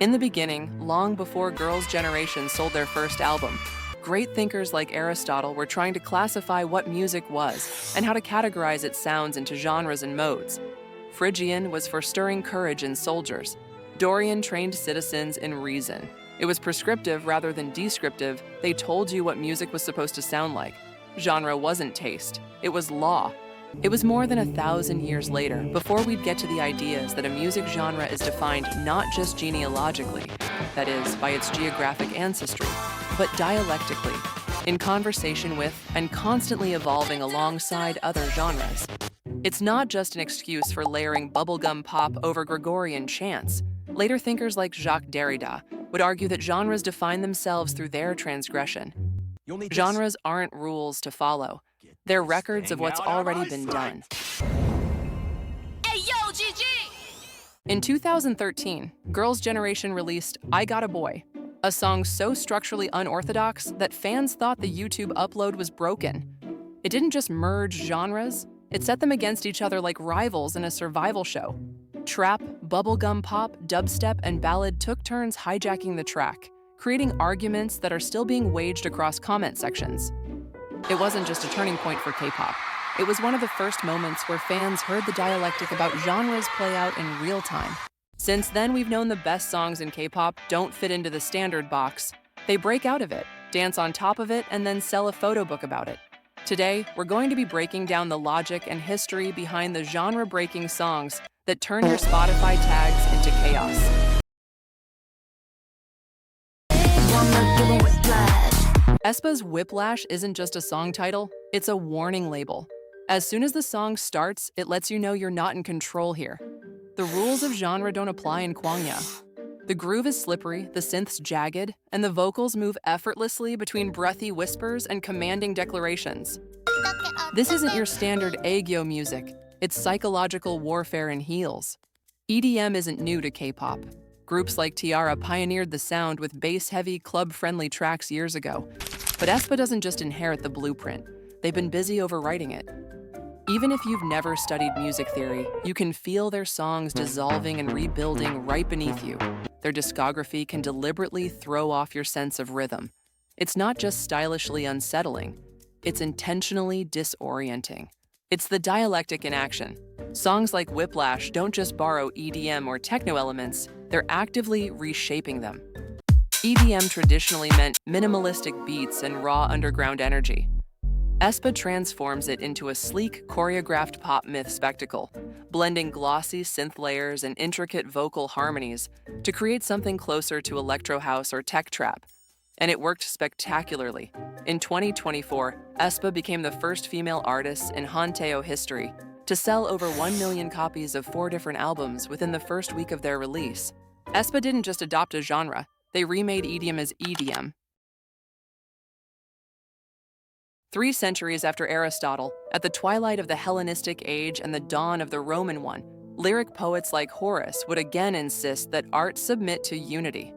In the beginning, long before Girls' Generation sold their first album, great thinkers like Aristotle were trying to classify what music was and how to categorize its sounds into genres and modes. Phrygian was for stirring courage in soldiers. Dorian trained citizens in reason. It was prescriptive rather than descriptive. They told you what music was supposed to sound like. Genre wasn't taste, it was law. It was more than 1,000 years later before we'd get to the ideas that a music genre is defined not just genealogically, that is, by its geographic ancestry, but dialectically, in conversation with and constantly evolving alongside other genres. It's not just an excuse for layering bubblegum pop over Gregorian chants. Later thinkers like Jacques Derrida would argue that genres define themselves through their transgression. Genres aren't rules to follow. They're records of what's already been done. Hey, yo, GG! In 2013, Girls' Generation released I Got a Boy, a song so structurally unorthodox that fans thought the YouTube upload was broken. It didn't just merge genres, it set them against each other like rivals in a survival show. Trap, bubblegum pop, dubstep, and ballad took turns hijacking the track, creating arguments that are still being waged across comment sections. It wasn't just a turning point for K-pop. It was one of the first moments where fans heard the dialectic about genres play out in real time. Since then, we've known the best songs in K-pop don't fit into the standard box. They break out of it, dance on top of it, and then sell a photo book about it. Today, we're going to be breaking down the logic and history behind the genre-breaking songs that turn your Spotify tags into chaos. Aespa's Whiplash isn't just a song title, it's a warning label. As soon as the song starts, it lets you know you're not in control here. The rules of genre don't apply in Kwangya. The groove is slippery, the synth's jagged, and the vocals move effortlessly between breathy whispers and commanding declarations. This isn't your standard aegyo music, it's psychological warfare in heels. EDM isn't new to K-pop. Groups like Tiara pioneered the sound with bass-heavy, club-friendly tracks years ago. But Aespa doesn't just inherit the blueprint. They've been busy overwriting it. Even if you've never studied music theory, you can feel their songs dissolving and rebuilding right beneath you. Their discography can deliberately throw off your sense of rhythm. It's not just stylishly unsettling, it's intentionally disorienting. It's the dialectic in action. Songs like Whiplash don't just borrow EDM or techno elements, they're actively reshaping them. EDM traditionally meant minimalistic beats and raw underground energy. Aespa transforms it into a sleek, choreographed pop myth spectacle, blending glossy synth layers and intricate vocal harmonies to create something closer to electro house or tech trap. And it worked spectacularly. In 2024, Aespa became the first female artist in Hanteo history to sell over 1 million copies of 4 different albums within the first week of their release. Aespa didn't just adopt a genre, they remade EDM as EDM. 3 centuries after Aristotle, at the twilight of the Hellenistic age and the dawn of the Roman one, lyric poets like Horace would again insist that art submit to unity.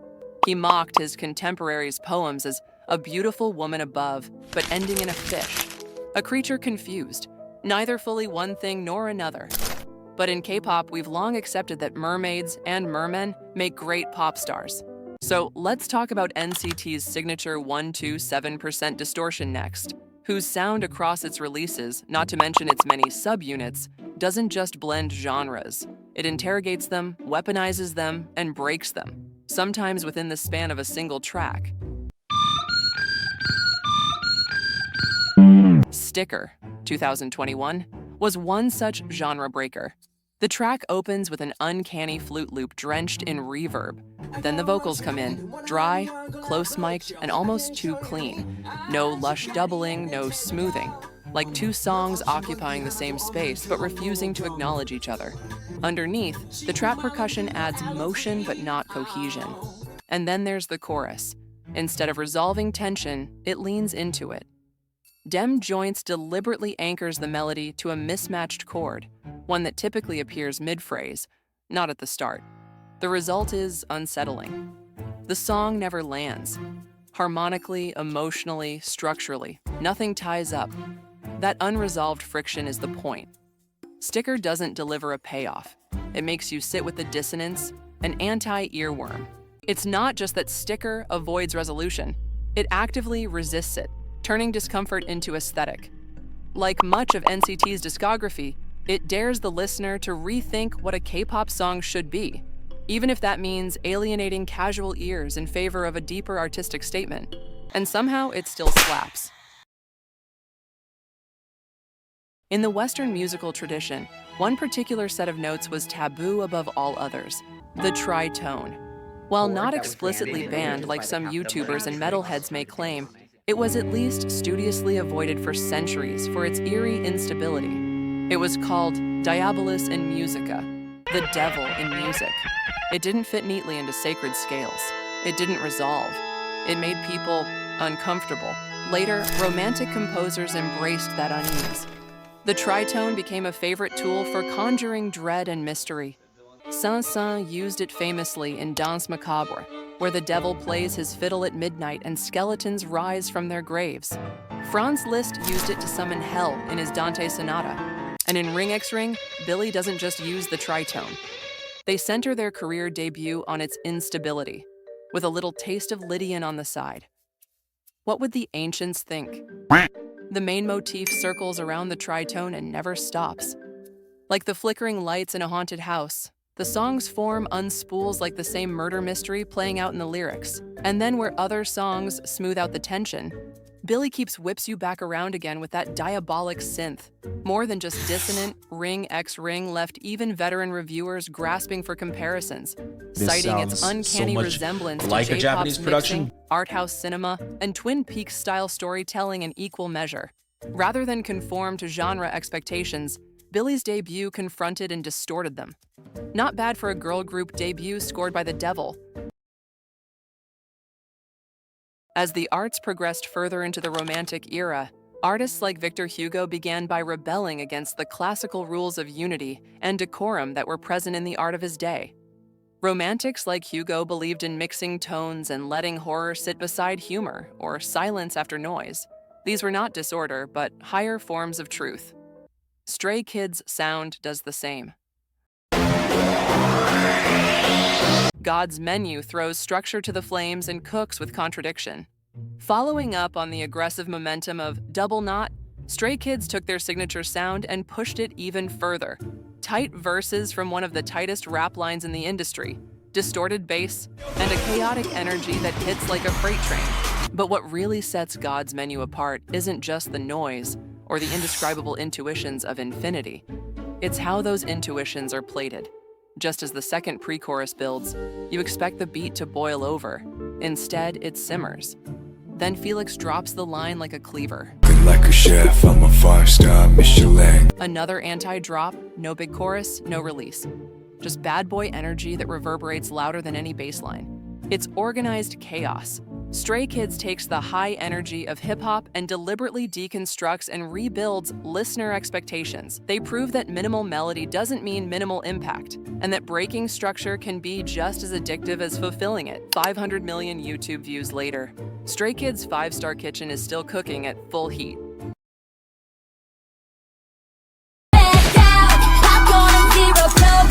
He mocked his contemporaries' poems as a beautiful woman above, but ending in a fish, a creature confused, neither fully one thing nor another. But in K-pop, we've long accepted that mermaids and mermen make great pop stars. So let's talk about NCT's signature 127% distortion next, whose sound across its releases, not to mention its many subunits, doesn't just blend genres. It interrogates them, weaponizes them, and breaks them, sometimes within the span of a single track. Sticker, 2021, was one such genre breaker. The track opens with an uncanny flute loop drenched in reverb. Then the vocals come in, dry, close-mic'd, and almost too clean. No lush doubling, no smoothing. Like 2 songs occupying the same space but refusing to acknowledge each other. Underneath, the trap percussion adds motion but not cohesion. And then there's the chorus. Instead of resolving tension, it leans into it. Dem joints deliberately anchors the melody to a mismatched chord, one that typically appears mid-phrase, not at the start. The result is unsettling. The song never lands. Harmonically, emotionally, structurally, nothing ties up. That unresolved friction is the point. Sticker doesn't deliver a payoff. It makes you sit with the dissonance, an anti-earworm. It's not just that Sticker avoids resolution, it actively resists it, turning discomfort into aesthetic. Like much of NCT's discography, it dares the listener to rethink what a K-pop song should be, even if that means alienating casual ears in favor of a deeper artistic statement. And somehow it still slaps. In the Western musical tradition, one particular set of notes was taboo above all others, the tritone. While not explicitly banned like some YouTubers and metalheads may claim, it was at least studiously avoided for centuries for its eerie instability. It was called Diabolus in Musica, the devil in music. It didn't fit neatly into sacred scales. It didn't resolve. It made people uncomfortable. Later, romantic composers embraced that unease. The tritone became a favorite tool for conjuring dread and mystery. Saint-Saëns used it famously in Danse Macabre, where the devil plays his fiddle at midnight and skeletons rise from their graves. Franz Liszt used it to summon hell in his Dante Sonata. And in NMIXX, Billie doesn't just use the tritone. They center their career debut on its instability, with a little taste of Lydian on the side. What would the ancients think? The main motif circles around the tritone and never stops. Like the flickering lights in a haunted house, the song's form unspools like the same murder mystery playing out in the lyrics. And then where other songs smooth out the tension, Billie whips you back around again with that diabolic synth. More than just dissonant, ring left even veteran reviewers grasping for comparisons, citing its uncanny resemblance like to a Japanese production, mixing, art house cinema, and Twin Peaks-style storytelling in equal measure. Rather than conform to genre expectations, Billie's debut confronted and distorted them. Not bad for a girl group debut scored by the devil. As the arts progressed further into the Romantic era, artists like Victor Hugo began by rebelling against the classical rules of unity and decorum that were present in the art of his day. Romantics like Hugo believed in mixing tones and letting horror sit beside humor or silence after noise. These were not disorder, but higher forms of truth. Stray Kids' sound does the same. God's Menu throws structure to the flames and cooks with contradiction. Following up on the aggressive momentum of Double Knot, Stray Kids took their signature sound and pushed it even further. Tight verses from one of the tightest rap lines in the industry, distorted bass, and a chaotic energy that hits like a freight train. But what really sets God's Menu apart isn't just the noise or the indescribable intuitions of infinity. It's how those intuitions are plated. Just as the second pre-chorus builds, you expect the beat to boil over. Instead, it simmers. Then Felix drops the line like a cleaver. Like a chef, I'm a 5-star Michelin. Another anti-drop, no big chorus, no release. Just bad boy energy that reverberates louder than any bass line. It's organized chaos. Stray Kids takes the high energy of hip-hop and deliberately deconstructs and rebuilds listener expectations. They prove that minimal melody doesn't mean minimal impact, and that breaking structure can be just as addictive as fulfilling it. 500 million YouTube views later, Stray Kids' 5-star kitchen is still cooking at full heat.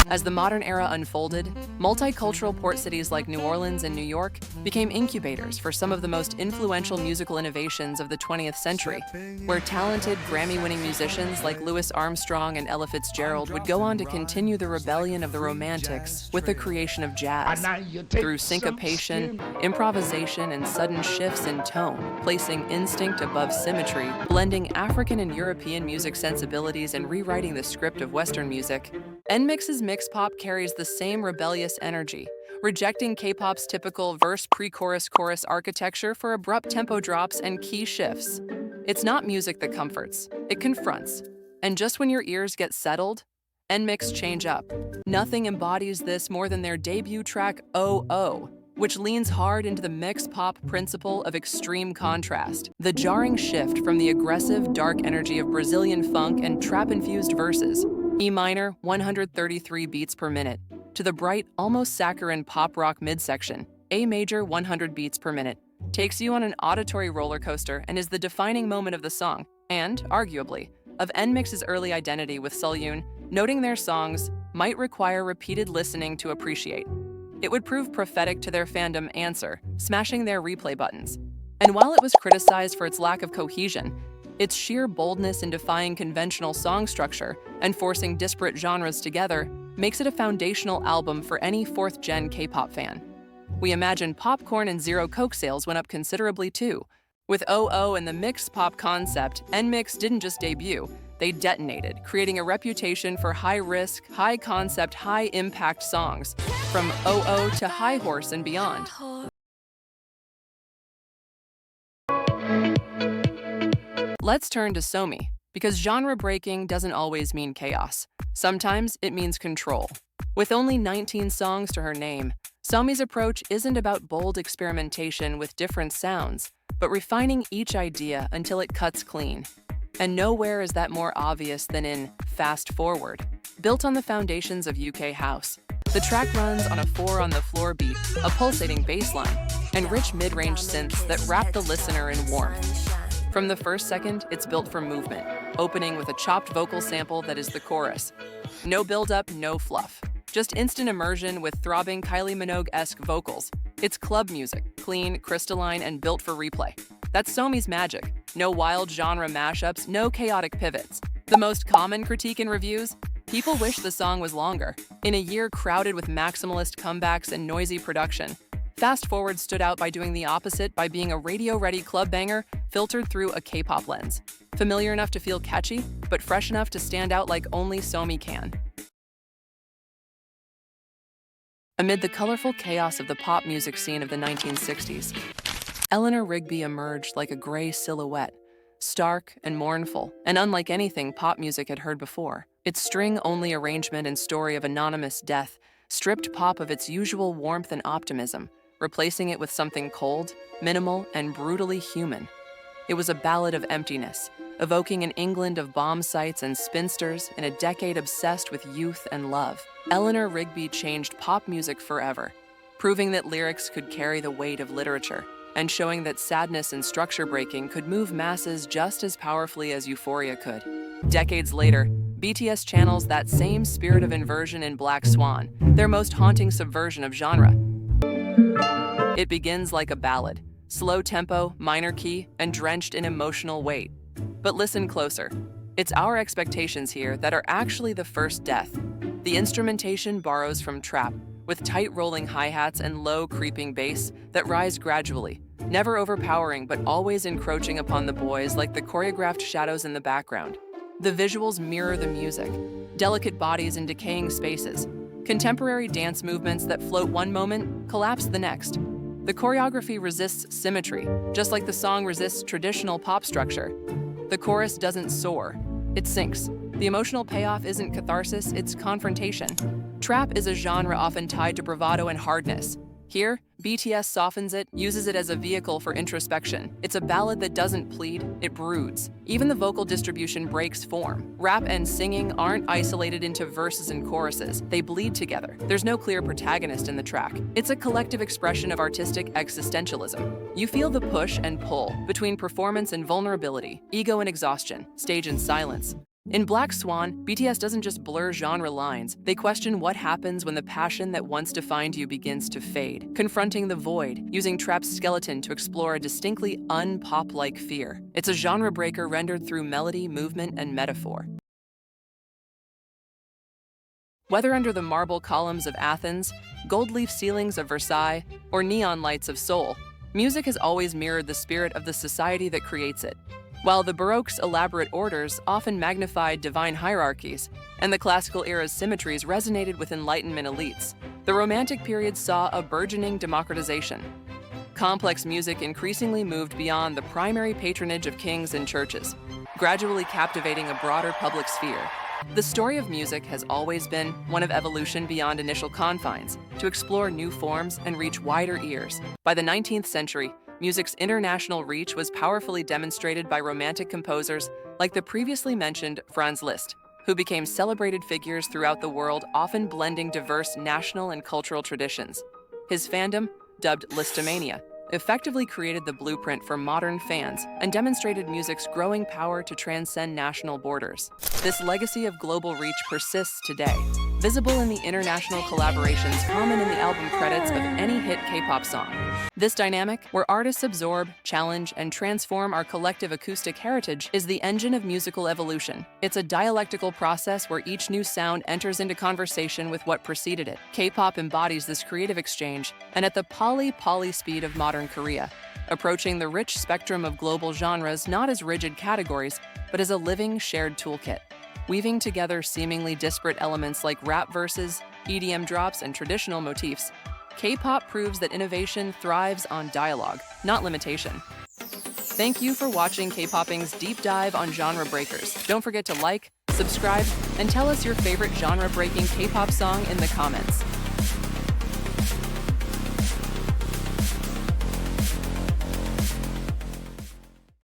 As the modern era unfolded, multicultural port cities like New Orleans and New York became incubators for some of the most influential musical innovations of the 20th century, where talented Grammy-winning musicians like Louis Armstrong and Ella Fitzgerald would go on to continue the rebellion of the Romantics with the creation of jazz, through syncopation, improvisation, and sudden shifts in tone, placing instinct above symmetry, blending African and European music sensibilities and rewriting the script of Western music. NMIXX's mix pop carries the same rebellious energy, rejecting K-pop's typical verse pre-chorus chorus architecture for abrupt tempo drops and key shifts. It's not music that comforts, it confronts. And just when your ears get settled, NMIXX change up. Nothing embodies this more than their debut track, Oh Oh, which leans hard into the mix pop principle of extreme contrast. The jarring shift from the aggressive, dark energy of Brazilian funk and trap-infused verses, E minor, 133 beats per minute, to the bright, almost saccharine pop rock midsection, A major, 100 beats per minute, takes you on an auditory roller coaster and is the defining moment of the song, and, arguably, of NMIXX's early identity with Seohyun, noting their songs might require repeated listening to appreciate. It would prove prophetic to their fandom Answer, smashing their replay buttons. And while it was criticized for its lack of cohesion, its sheer boldness in defying conventional song structure and forcing disparate genres together makes it a foundational album for any fourth-gen K-pop fan. We imagine popcorn and Zero Coke sales went up considerably too. With OO and the mixed pop concept, NMIXX didn't just debut, they detonated, creating a reputation for high-risk, high-concept, high-impact songs, from OO to High Horse and beyond. Let's turn to Somi, because genre breaking doesn't always mean chaos. Sometimes it means control. With only 19 songs to her name, Somi's approach isn't about bold experimentation with different sounds, but refining each idea until it cuts clean. And nowhere is that more obvious than in Fast Forward. Built on the foundations of UK house, the track runs on a 4-on-the-floor beat, a pulsating bass line, and rich mid-range synths that wrap the listener in warmth. From the first second, it's built for movement, opening with a chopped vocal sample that is the chorus. No build-up, no fluff. Just instant immersion with throbbing Kylie Minogue-esque vocals. It's club music, clean, crystalline, and built for replay. That's Somi's magic. No wild genre mashups, no chaotic pivots. The most common critique in reviews? People wish the song was longer. In a year crowded with maximalist comebacks and noisy production, Fast Forward stood out by doing the opposite, by being a radio-ready club banger filtered through a K-pop lens. Familiar enough to feel catchy, but fresh enough to stand out like only Somi can. Amid the colorful chaos of the pop music scene of the 1960s, Eleanor Rigby emerged like a gray silhouette, stark and mournful, and unlike anything pop music had heard before. Its string-only arrangement and story of anonymous death stripped pop of its usual warmth and optimism, replacing it with something cold, minimal, and brutally human. It was a ballad of emptiness, evoking an England of bomb sites and spinsters in a decade obsessed with youth and love. Eleanor Rigby changed pop music forever, proving that lyrics could carry the weight of literature, and showing that sadness and structure breaking could move masses just as powerfully as euphoria could. Decades later, BTS channels that same spirit of inversion in Black Swan, their most haunting subversion of genre. It begins like a ballad, slow tempo, minor key, and drenched in emotional weight. But listen closer. It's our expectations here that are actually the first death. The instrumentation borrows from trap, with tight rolling hi-hats and low creeping bass that rise gradually, never overpowering but always encroaching upon the boys like the choreographed shadows in the background. The visuals mirror the music, delicate bodies in decaying spaces, contemporary dance movements that float one moment, collapse the next. The choreography resists symmetry, just like the song resists traditional pop structure. The chorus doesn't soar, it sinks. The emotional payoff isn't catharsis, it's confrontation. Trap is a genre often tied to bravado and hardness. Here, BTS softens it, uses it as a vehicle for introspection. It's a ballad that doesn't plead, it broods. Even the vocal distribution breaks form. Rap and singing aren't isolated into verses and choruses, they bleed together. There's no clear protagonist in the track. It's a collective expression of artistic existentialism. You feel the push and pull between performance and vulnerability, ego and exhaustion, stage and silence. In Black Swan, BTS doesn't just blur genre lines, they question what happens when the passion that once defined you begins to fade, confronting the void, using Trap's skeleton to explore a distinctly un-pop-like fear. It's a genre breaker rendered through melody, movement, and metaphor. Whether under the marble columns of Athens, gold-leaf ceilings of Versailles, or neon lights of Seoul, music has always mirrored the spirit of the society that creates it. While the Baroque's elaborate orders often magnified divine hierarchies, and the classical era's symmetries resonated with Enlightenment elites, the Romantic period saw a burgeoning democratization. Complex music increasingly moved beyond the primary patronage of kings and churches, gradually captivating a broader public sphere. The story of music has always been one of evolution beyond initial confines, to explore new forms and reach wider ears. By the 19th century, music's international reach was powerfully demonstrated by Romantic composers like the previously mentioned Franz Liszt, who became celebrated figures throughout the world, often blending diverse national and cultural traditions. His fandom, dubbed Listomania, effectively created the blueprint for modern fans and demonstrated music's growing power to transcend national borders. This legacy of global reach persists today, visible in the international collaborations common in the album credits of any hit K-pop song. This dynamic, where artists absorb, challenge, and transform our collective acoustic heritage, is the engine of musical evolution. It's a dialectical process where each new sound enters into conversation with what preceded it. K-pop embodies this creative exchange, and at the poly speed of modern Korea, approaching the rich spectrum of global genres not as rigid categories, but as a living, shared toolkit. Weaving together seemingly disparate elements like rap verses, EDM drops, and traditional motifs, K-pop proves that innovation thrives on dialogue, not limitation. Thank you for watching K-Popping's deep dive on genre breakers. Don't forget to like, subscribe, and tell us your favorite genre-breaking K-pop song in the comments.